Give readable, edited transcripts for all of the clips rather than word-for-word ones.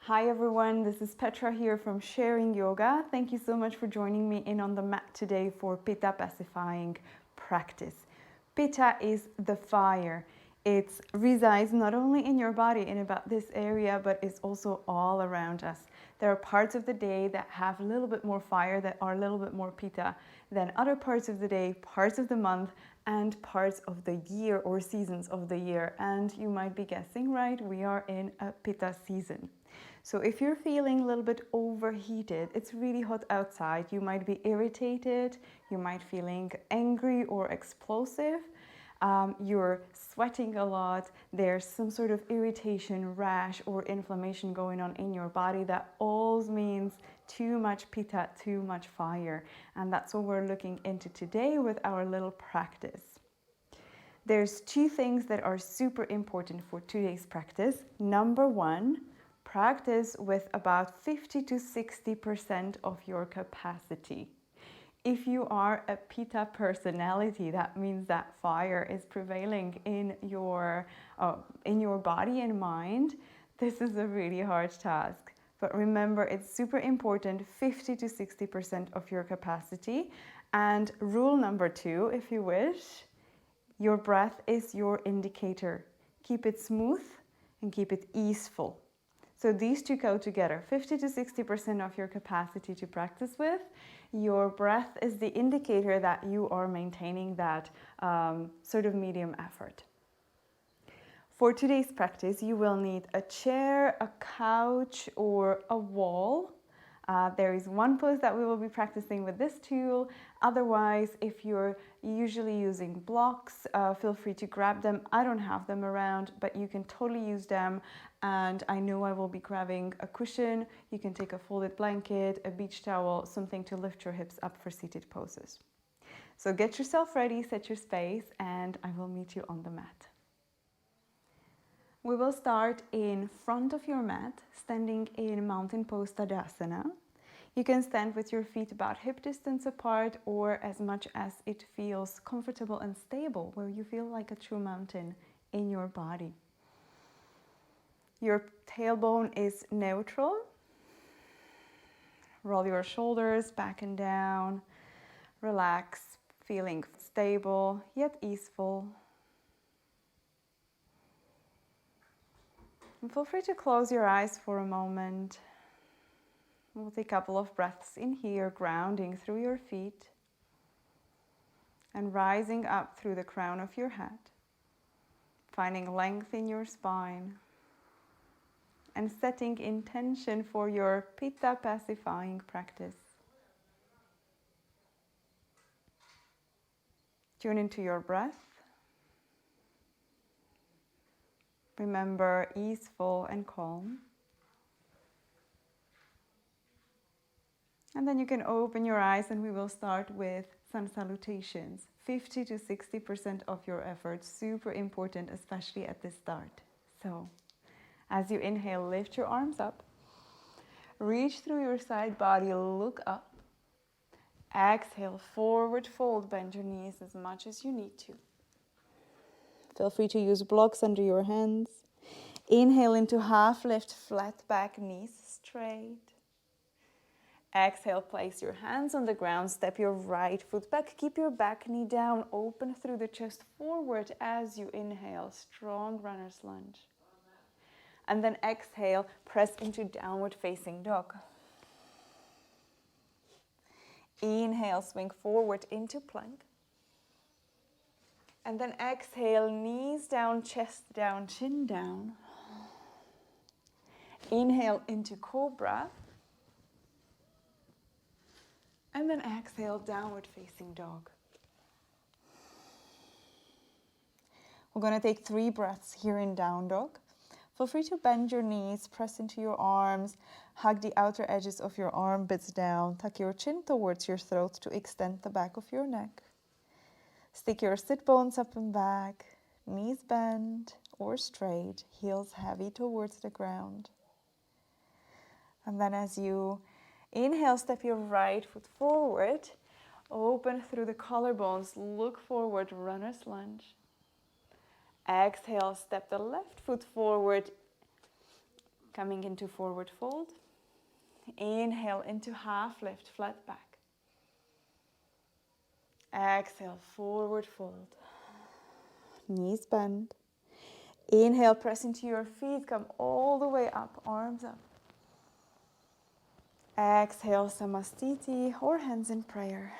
Hi everyone, this is Petra here from Sharing Yoga. Thank you so much for joining me in on the mat today for Pitta pacifying practice. Pitta is the fire. It resides not only in your body in about this area, but it's also all around us. There are parts of the day that have a little bit more fire, that are a little bit more Pitta than other parts of the day, parts of the month, and parts of the year or seasons of the year. And you might be guessing right, we are in a Pitta season. So if you're feeling a little bit overheated, it's really hot outside, you might be irritated, you might feeling angry or explosive, you're sweating a lot, there's some sort of irritation, rash or inflammation going on in your body, that all means too much Pitta, too much fire. And that's what we're looking into today with our little practice. There's two things that are super important for today's practice. Number one, practice with about 50 to 60% of your capacity. If you are a Pitta personality, that means that fire is prevailing in your body and mind. This is a really hard task. But remember, it's super important, 50 to 60% of your capacity. And rule number two, if you wish, your breath is your indicator. Keep it smooth and keep it easeful. So these two go together, 50 to 60% of your capacity to practice with. Your breath is the indicator that you are maintaining that sort of medium effort. For today's practice, you will need a chair, a couch, or a wall. There is one pose that we will be practicing with this tool. Otherwise, if you're usually using blocks, feel free to grab them. I don't have them around, but you can totally use them. And I know I will be grabbing a cushion. You can take a folded blanket, a beach towel, something to lift your hips up for seated poses. So get yourself ready, set your space, and I will meet you on the mat. We will start in front of your mat, standing in mountain pose Tadasana. You can stand with your feet about hip distance apart or as much as it feels comfortable and stable, where you feel like a true mountain in your body. Your tailbone is neutral. Roll your shoulders back and down. Relax, feeling stable yet easeful. And feel free to close your eyes for a moment. We'll take a couple of breaths in here, grounding through your feet and rising up through the crown of your head, finding length in your spine and setting intention for your Pitta pacifying practice. Tune into your breath. Remember, easeful and calm. And then you can open your eyes and we will start with sun salutations. 50 to 60% of your effort, super important, especially at the start. So, as you inhale, lift your arms up. Reach through your side body, look up. Exhale, forward fold, bend your knees as much as you need to. Feel free to use blocks under your hands. Inhale into half lift, flat back, knees straight. Exhale, place your hands on the ground, step your right foot back, keep your back knee down, open through the chest forward as you inhale, strong runner's lunge. And then exhale, press into downward facing dog. Inhale, swing forward into plank. And then exhale, knees down, chest down, chin down. Inhale into cobra. And then exhale, downward facing dog. We're going to take 3 breaths here in down dog. Feel free to bend your knees, press into your arms, hug the outer edges of your armpits down, tuck your chin towards your throat to extend the back of your neck. Stick your sit bones up and back, knees bent or straight, heels heavy towards the ground. And then as you inhale, step your right foot forward, open through the collarbones, look forward, runner's lunge. Exhale, step the left foot forward, Coming into forward fold. Inhale into half lift, flat back. Exhale, forward fold. Knees bend. Inhale, press into your feet, come all the way up, arms up. Exhale, Samastiti, or hands in prayer.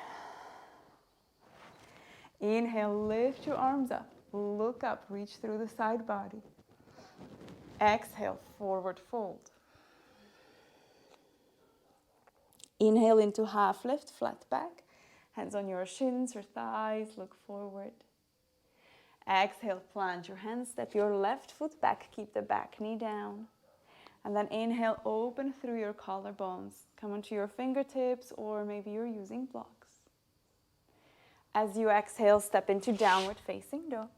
Inhale, lift your arms up, look up, reach through the side body. Exhale, forward fold. Inhale into half lift, flat back. Hands on your shins or thighs, look forward. Exhale, plant your hands, step your left foot back, keep the back knee down. And then inhale, open through your collarbones. Come onto your fingertips, or maybe you're using blocks. As you exhale, step into downward facing dog.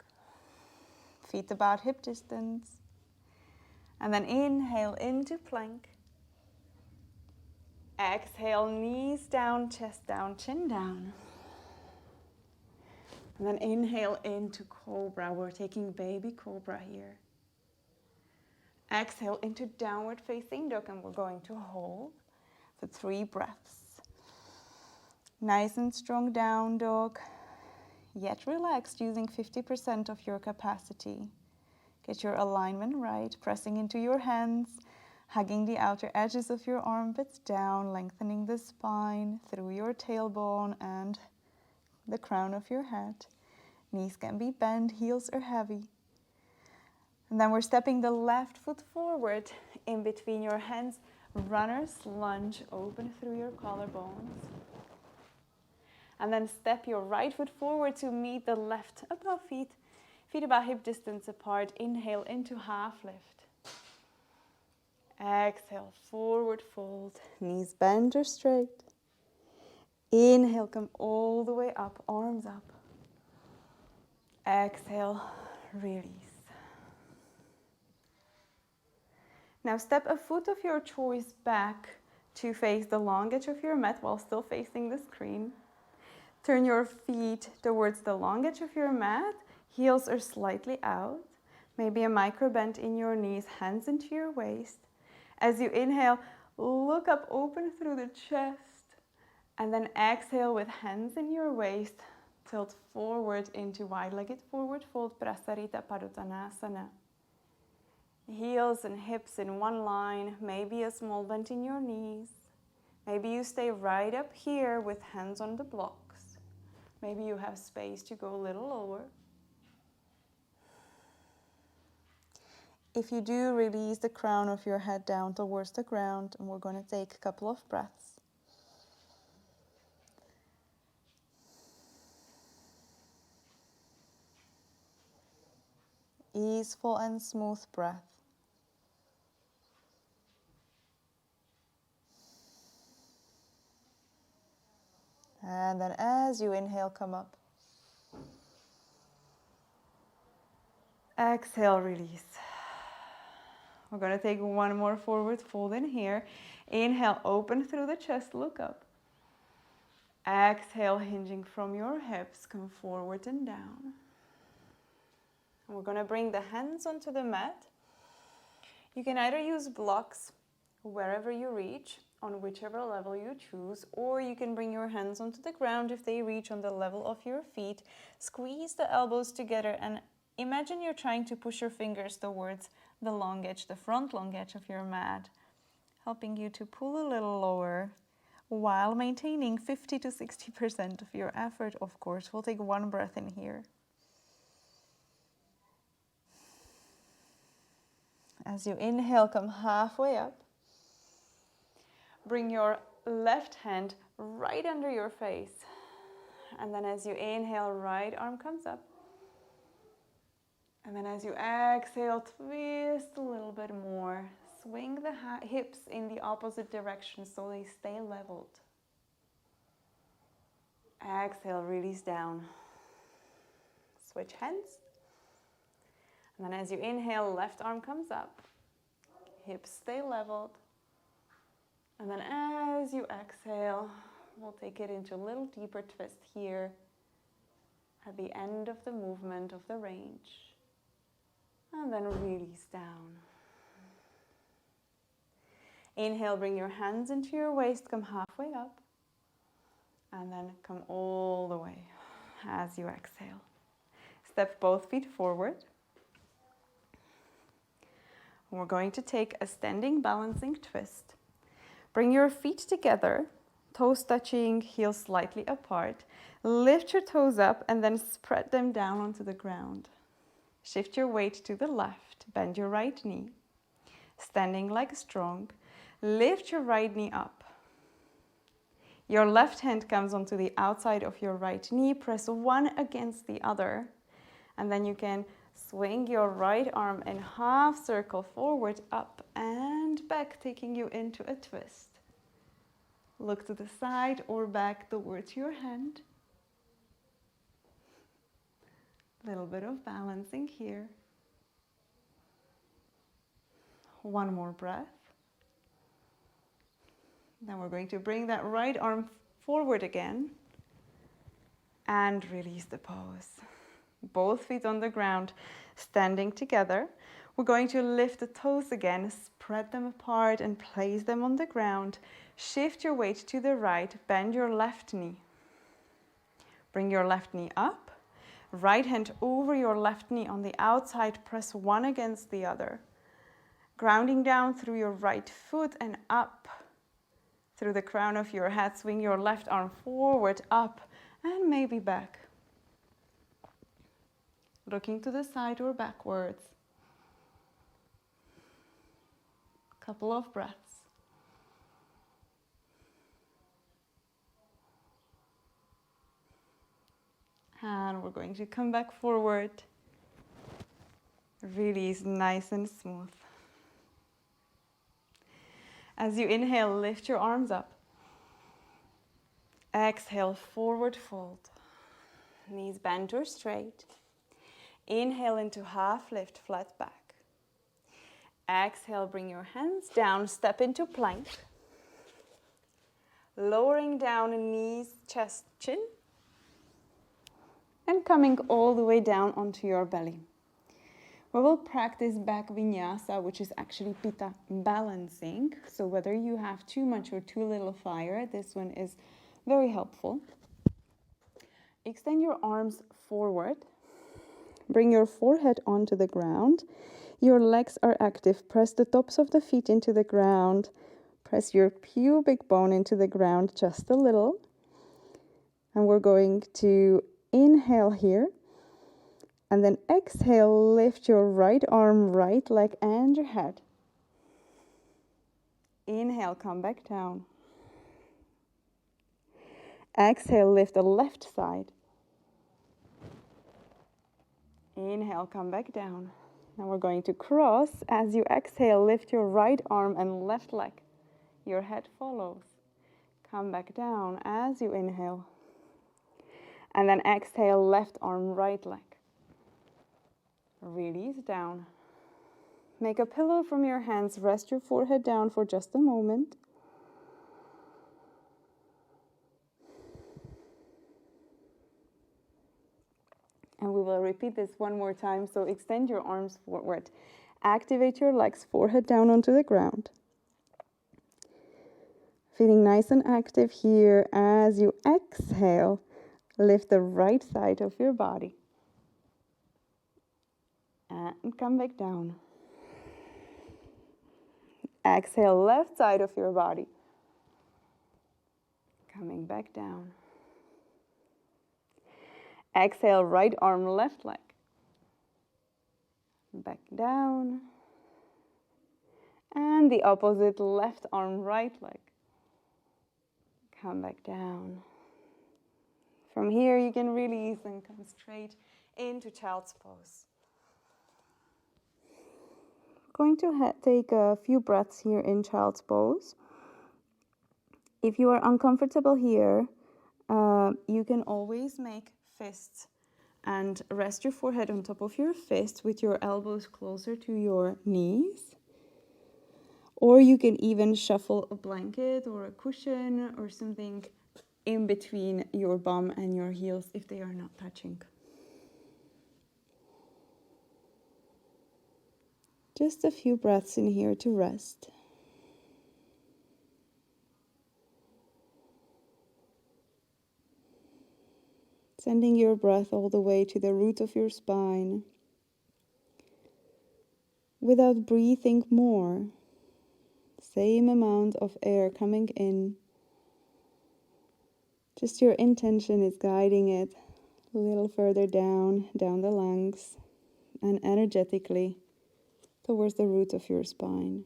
Feet about hip distance. And then inhale into plank. Exhale, knees down, chest down, chin down. And then inhale into cobra. We're taking baby cobra here. Exhale into downward facing dog, and we're going to hold for 3 breaths. Nice and strong down dog, yet relaxed using 50% of your capacity. Get your alignment right, pressing into your hands, hugging the outer edges of your armpits down, lengthening the spine through your tailbone and the crown of your head. Knees can be bent, heels are heavy. And then we're stepping the left foot forward in between your hands. Runner's lunge, open through your collarbones. And then step your right foot forward to meet the left above feet. Feet about hip distance apart. Inhale into half lift. Exhale, forward fold. Knees bend or straight. Inhale, come all the way up, arms up. Exhale, release. Now step a foot of your choice back to face the long edge of your mat while still facing the screen. Turn your feet towards the long edge of your mat. Heels are slightly out. Maybe a micro bend in your knees, hands into your waist. As you inhale, look up, open through the chest. And then exhale with hands in your waist. Tilt forward into wide-legged forward fold, Prasarita Padottanasana. Heels and hips in one line, maybe a small bend in your knees. Maybe you stay right up here with hands on the blocks. Maybe you have space to go a little lower. If you do, release the crown of your head down towards the ground, and we're going to take a couple of breaths. Easeful and smooth breath. And then as you inhale, come up. Exhale, release. We're going to take one more forward fold in here. Inhale, open through the chest, look up. Exhale, hinging from your hips, come forward and down. And we're going to bring the hands onto the mat. You can either use blocks wherever you reach, on whichever level you choose, or you can bring your hands onto the ground if they reach on the level of your feet. Squeeze the elbows together and imagine you're trying to push your fingers towards the long edge, the front long edge of your mat, helping you to pull a little lower while maintaining 50 to 60% of your effort, of course. We'll take one breath in here. As you inhale, come halfway up. Bring your left hand right under your face. And then as you inhale, right arm comes up. And then as you exhale, twist a little bit more. Swing the hips in the opposite direction so they stay leveled. Exhale, release down. Switch hands. And then as you inhale, left arm comes up. Hips stay leveled. And then as you exhale, we'll take it into a little deeper twist here at the end of the movement of the range. And then release down. Inhale, bring your hands into your waist, come halfway up, and then come all the way as you exhale. Step both feet forward. We're going to take a standing balancing twist. Bring your feet together, toes touching, heels slightly apart. Lift your toes up and then spread them down onto the ground. Shift your weight to the left, bend your right knee. Standing leg strong, lift your right knee up. Your left hand comes onto the outside of your right knee, press one against the other, and then you can swing your right arm in half circle forward, up and back, taking you into a twist. Look to the side or back towards your hand. A little bit of balancing here. One more breath. Then we're going to bring that right arm forward again and release the pose. Both feet on the ground, standing together. We're going to lift the toes again, spread them apart and place them on the ground. Shift your weight to the right, bend your left knee. Bring your left knee up, right hand over your left knee on the outside, press one against the other. Grounding down through your right foot and up through the crown of your head. Swing your left arm forward, up, and maybe back. Looking to the side or backwards. Couple of breaths. And we're going to come back forward. Release nice and smooth. As you inhale, lift your arms up. Exhale, forward fold. Knees bent or straight. Inhale into half lift, flat back. Exhale, bring your hands down, step into plank. Lowering down knees, chest, chin. And coming all the way down onto your belly. We will practice back Vinyasa, which is actually Pitta balancing. So whether you have too much or too little fire, this one is very helpful. Extend your arms forward. Bring your forehead onto the ground. Your legs are active. Press the tops of the feet into the ground. Press your pubic bone into the ground just a little. And we're going to inhale here. And then exhale, lift your right arm, right leg, and your head. Inhale, come back down. Exhale, lift the left side. Inhale, come back down. Now we're going to cross. As you exhale, lift your right arm and left leg. Your head follows. Come back down as you inhale. And then exhale, left arm, right leg. Release down. Make a pillow from your hands. Rest your forehead down for just a moment. And we will repeat this one more time. So extend your arms forward. Activate your legs, forehead down onto the ground. Feeling nice and active here. As you exhale, lift the right side of your body. And come back down. Exhale, left side of your body. Coming back down. Exhale, right arm, left leg. Back down. And the opposite, left arm, right leg. Come back down. From here, you can release and come straight into child's pose. Going to take a few breaths here in child's pose. If you are uncomfortable here, you can always make fists and rest your forehead on top of your fists with your elbows closer to your knees. Or you can even shuffle a blanket or a cushion or something in between your bum and your heels if they are not touching. Just a few breaths in here to rest. Sending your breath all the way to the root of your spine. Without breathing more, same amount of air coming in. Just your intention is guiding it a little further down the lungs, and energetically towards the root of your spine.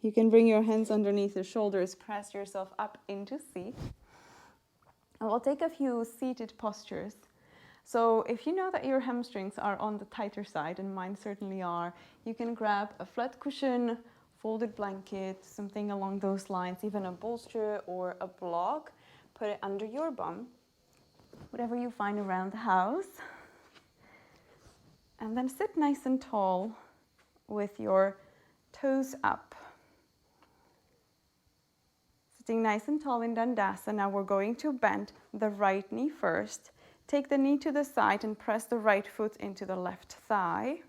You can bring your hands underneath your shoulders, press yourself up into seat. And we'll take a few seated postures. So if you know that your hamstrings are on the tighter side, and mine certainly are, you can grab a flat cushion, folded blanket, something along those lines, even a bolster or a block. Put it under your bum, whatever you find around the house. And then sit nice and tall with your toes up. Sitting nice and tall in Dandasana, now we're going to bend the right knee first. Take the knee to the side and press the right foot into the left thigh.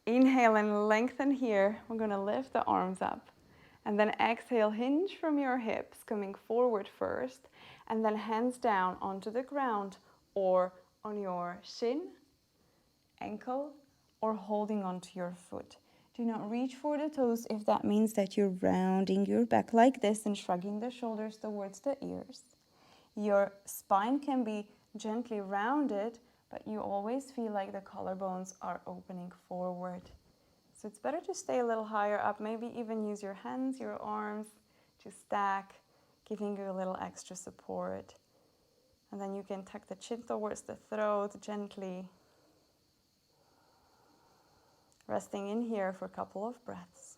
Inhale and lengthen here. We're going to lift the arms up. And then exhale, hinge from your hips, coming forward first. And then hands down onto the ground or on your shin, ankle, or holding onto your foot. Do not reach for the toes if that means that you're rounding your back like this and shrugging the shoulders towards the ears. Your spine can be gently rounded, but you always feel like the collarbones are opening forward. So it's better to stay a little higher up, maybe even use your hands, your arms to stack, giving you a little extra support. And then you can tuck the chin towards the throat gently. Resting in here for a couple of breaths.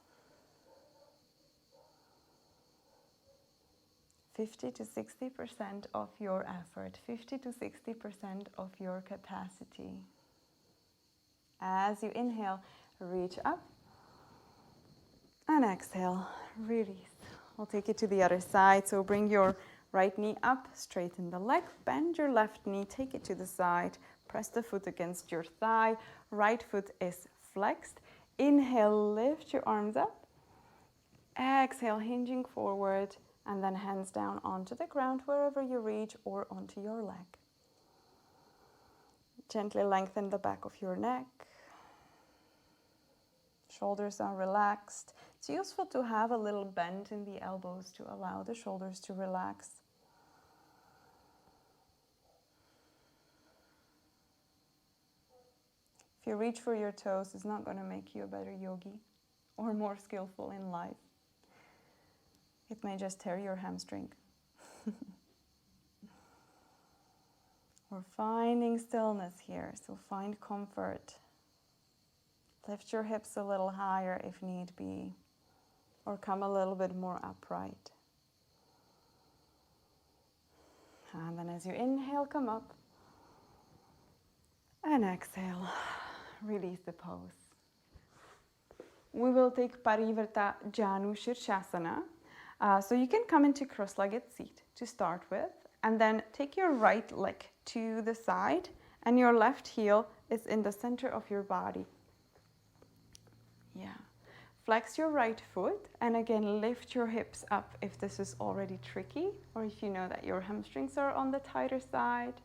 50 to 60% of your effort, 50 to 60% of your capacity. As you inhale, reach up. And exhale, release. We'll take it to the other side. So bring your right knee up, straighten the leg, bend your left knee, take it to the side, press the foot against your thigh, right foot is flexed. Inhale, lift your arms up. Exhale, hinging forward, and then hands down onto the ground wherever you reach or onto your leg. Gently lengthen the back of your neck. Shoulders are relaxed. It's useful to have a little bend in the elbows to allow the shoulders to relax. If you reach for your toes, it's not going to make you a better yogi or more skillful in life. It may just tear your hamstring. We're finding stillness here, so find comfort. Lift your hips a little higher if need be, or come a little bit more upright. And then as you inhale, come up. And exhale, release the pose. We will take Parivarta Janushrasana. So you can come into cross-legged seat to start with, and then take your right leg to the side, and your left heel is in the center of your body. Yeah. Flex your right foot, and again, lift your hips up if this is already tricky, or if you know that your hamstrings are on the tighter side.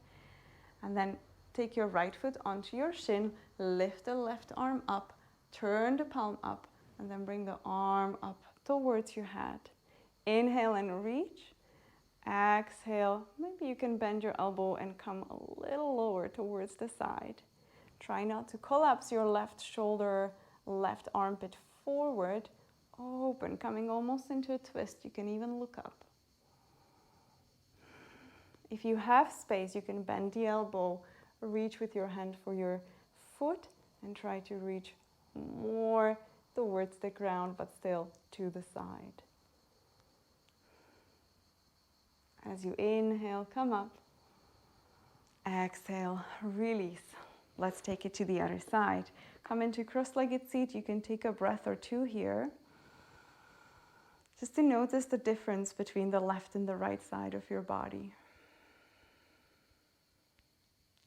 And then take your right foot onto your shin, lift the left arm up, turn the palm up, and then bring the arm up towards your head. Inhale and reach. Exhale. Maybe you can bend your elbow and come a little lower towards the side. Try not to collapse your left shoulder, left armpit forward. Open, coming almost into a twist. You can even look up. If you have space, you can bend the elbow, reach with your hand for your foot, and try to reach more towards the ground, but still to the side. As you inhale, come up. Exhale, release. Let's take it to the other side. Come into cross-legged seat. You can take a breath or two here. Just to notice the difference between the left and the right side of your body.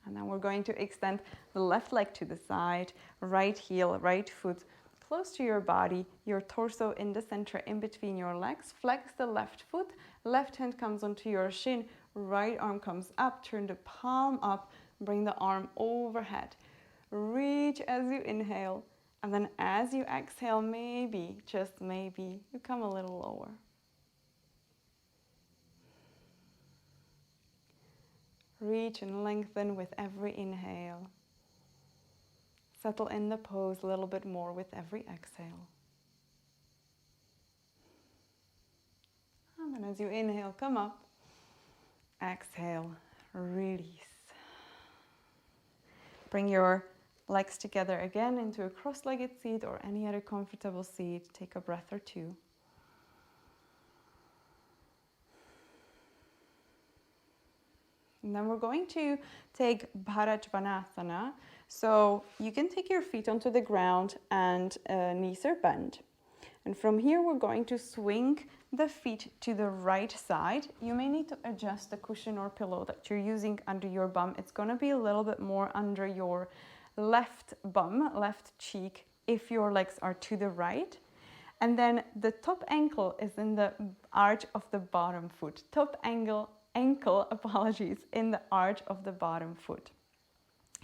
And then we're going to extend the left leg to the side, right heel, right foot close to your body, your torso in the center, in between your legs. Flex the left foot, left hand comes onto your shin, right arm comes up, turn the palm up, bring the arm overhead. Reach as you inhale, and then as you exhale, maybe, just maybe, you come a little lower. Reach and lengthen with every inhale. Settle in the pose a little bit more with every exhale. And then as you inhale, come up. Exhale, release. Bring your legs together again into a cross-legged seat or any other comfortable seat. Take a breath or two. And then we're going to take Parivarta. So you can take your feet onto the ground and knees are bent. And from here we're going to swing the feet to the right side. You may need to adjust the cushion or pillow that you're using under your bum. It's going to be a little bit more under your left bum, left cheek, if your legs are to the right. And then the top ankle is in the arch of the bottom foot. Top ankle, apologies, in the arch of the bottom foot.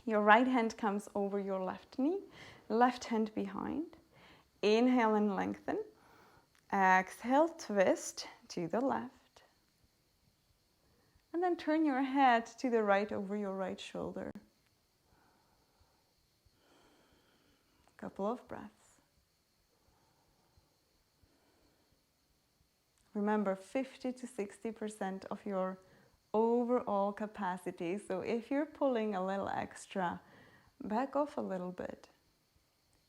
Your right hand comes over your left knee, left hand behind. Inhale and lengthen. Exhale, twist to the left. And then turn your head to the right over your right shoulder. Couple of breaths. Remember, 50 to 60% of your overall capacity. So if you're pulling a little extra, back off a little bit.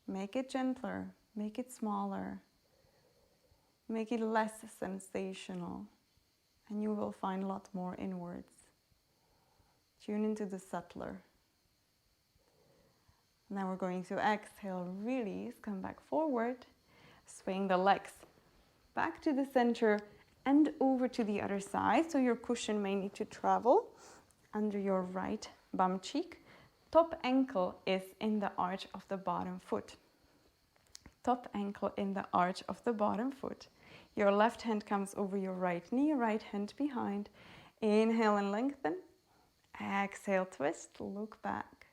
Make it gentler, make it smaller, make it less sensational, and you will find a lot more inwards. Tune into the subtler. Now we're going to exhale, release, come back forward, swing the legs back to the center and over to the other side. So your cushion may need to travel under your right bum cheek. Top ankle is in the arch of the bottom foot. Top ankle in the arch of the bottom foot. Your left hand comes over your right knee, right hand behind. Inhale and lengthen. Exhale, twist, look back.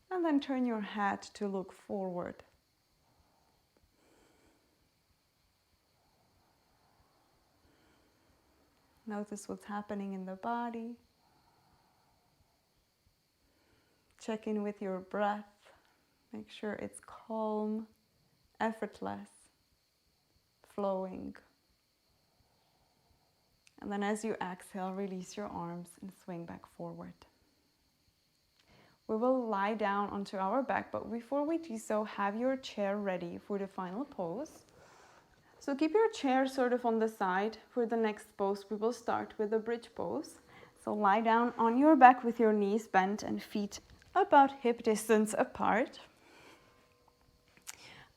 And then turn your head to look forward. Notice what's happening in the body. Check in with your breath. Make sure it's calm, effortless, flowing. And then as you exhale, release your arms and swing back forward. We will lie down onto our back, but before we do so, have your chair ready for the final pose. So keep your chair sort of on the side. For the next pose, we will start with a bridge pose. So lie down on your back with your knees bent and feet about hip distance apart.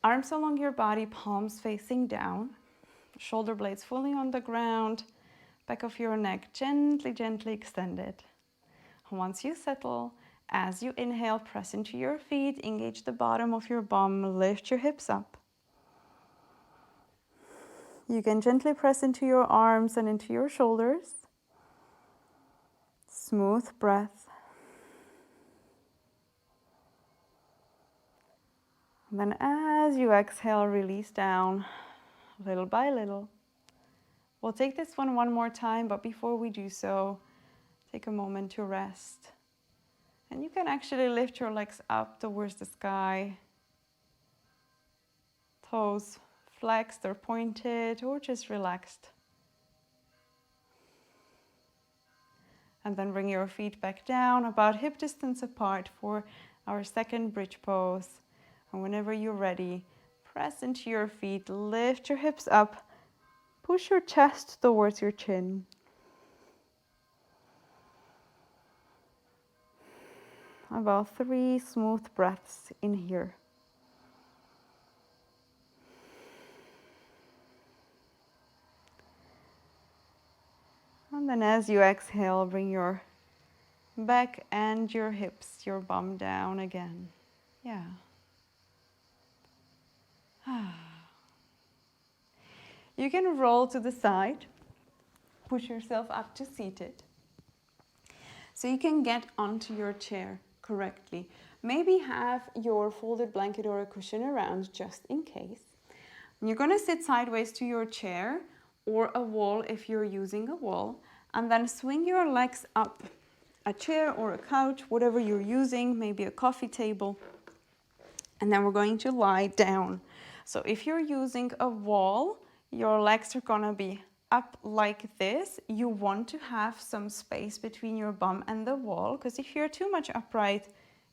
Arms along your body, palms facing down. Shoulder blades fully on the ground. Back of your neck gently, gently extended. Once you settle, as you inhale, press into your feet, engage the bottom of your bum, lift your hips up. You can gently press into your arms and into your shoulders. Smooth breath. And then as you exhale, release down little by little. We'll take this one more time, but before we do so, take a moment to rest. And you can actually lift your legs up towards the sky. Toes flexed or pointed or just relaxed. And then bring your feet back down about hip distance apart for our second bridge pose. And whenever you're ready, press into your feet, lift your hips up, push your chest towards your chin. About 3 smooth breaths in here. And then as you exhale, bring your back and your hips, your bum down again. Yeah. You can roll to the side, push yourself up to seated. So you can get onto your chair correctly. Maybe have your folded blanket or a cushion around just in case. And you're going to sit sideways to your chair or a wall if you're using a wall, and then swing your legs up a chair or a couch, whatever you're using, maybe a coffee table. And then we're going to lie down. So if you're using a wall, your legs are gonna be up like this. You want to have some space between your bum and the wall, because if you're too much upright,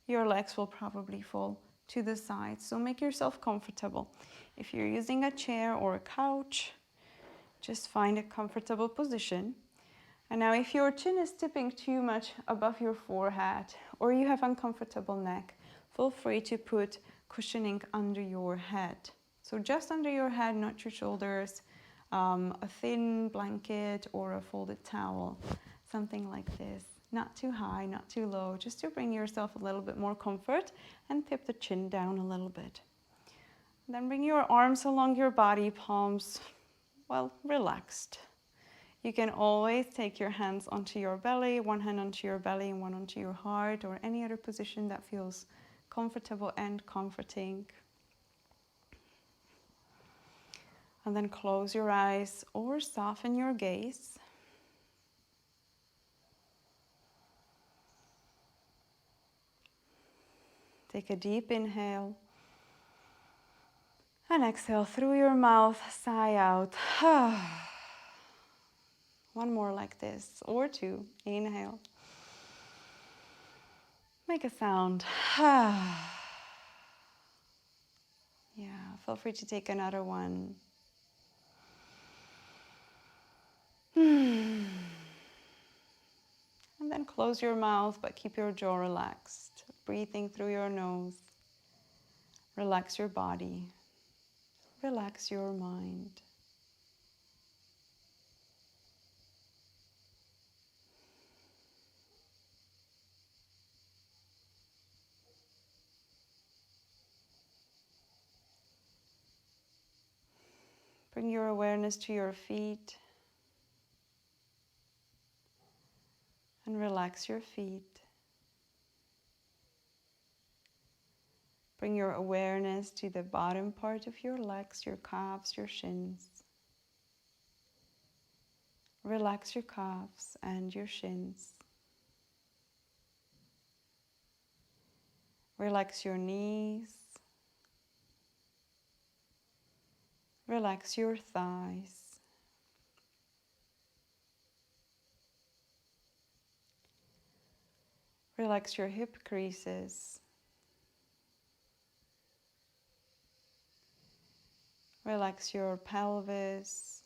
your legs will probably fall to the side. So make yourself comfortable. If you're using a chair or a couch, just find a comfortable position. And now if your chin is tipping too much above your forehead or you have uncomfortable neck, feel free to put cushioning under your head. So just under your head, not your shoulders, a thin blanket or a folded towel, something like this. Not too high, not too low, just to bring yourself a little bit more comfort and tip the chin down a little bit. Then bring your arms along your body, palms, well, relaxed. You can always take your hands onto your belly, one hand onto your belly and one onto your heart, or any other position that feels comfortable and comforting. And then close your eyes or soften your gaze. Take a deep inhale. And exhale through your mouth, sigh out. One more like this, or two. Inhale. Make a sound. Yeah, feel free to take another one. And then close your mouth, but keep your jaw relaxed. Breathing through your nose. Relax your body. Relax your mind. Bring your awareness to your feet. And relax your feet. Bring your awareness to the bottom part of your legs, your calves, your shins. Relax your calves and your shins. Relax your knees. Relax your thighs. Relax your hip creases. Relax your pelvis,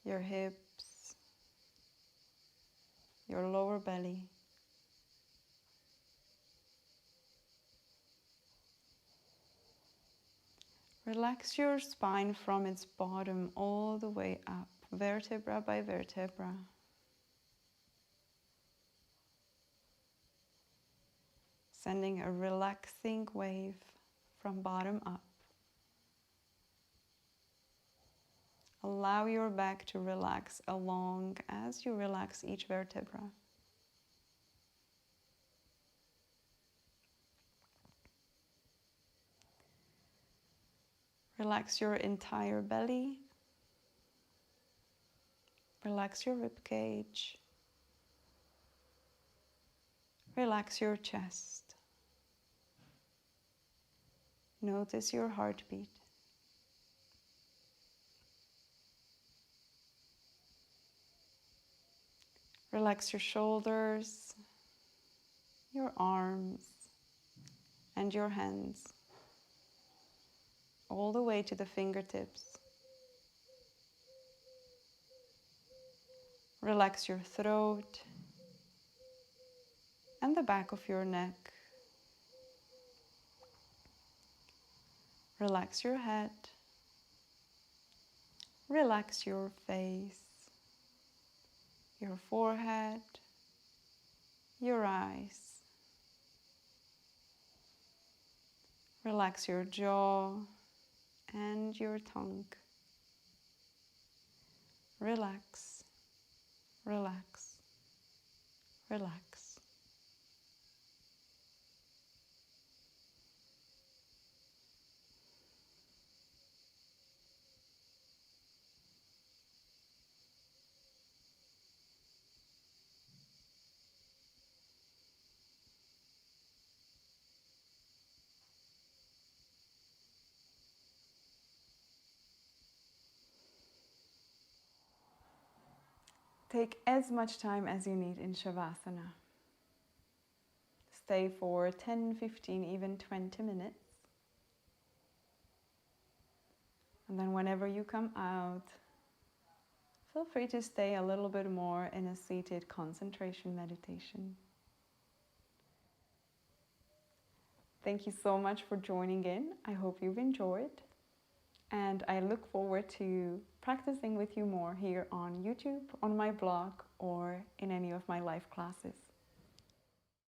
your hips, your lower belly. Relax your spine from its bottom all the way up, vertebra by vertebra. Sending a relaxing wave from bottom up. Allow your back to relax along as you relax each vertebra. Relax your entire belly. Relax your rib cage. Relax your chest. Notice your heartbeat. Relax your shoulders, your arms, and your hands, all the way to the fingertips. Relax your throat and the back of your neck. Relax your head. Relax your face, your forehead, your eyes. Relax your jaw and your tongue. Relax, relax, relax. Take as much time as you need in Shavasana. Stay for 10, 15, even 20 minutes. And then whenever you come out, feel free to stay a little bit more in a seated concentration meditation. Thank you so much for joining in. I hope you've enjoyed. And I look forward to practicing with you more here on YouTube, on my blog, or in any of my live classes.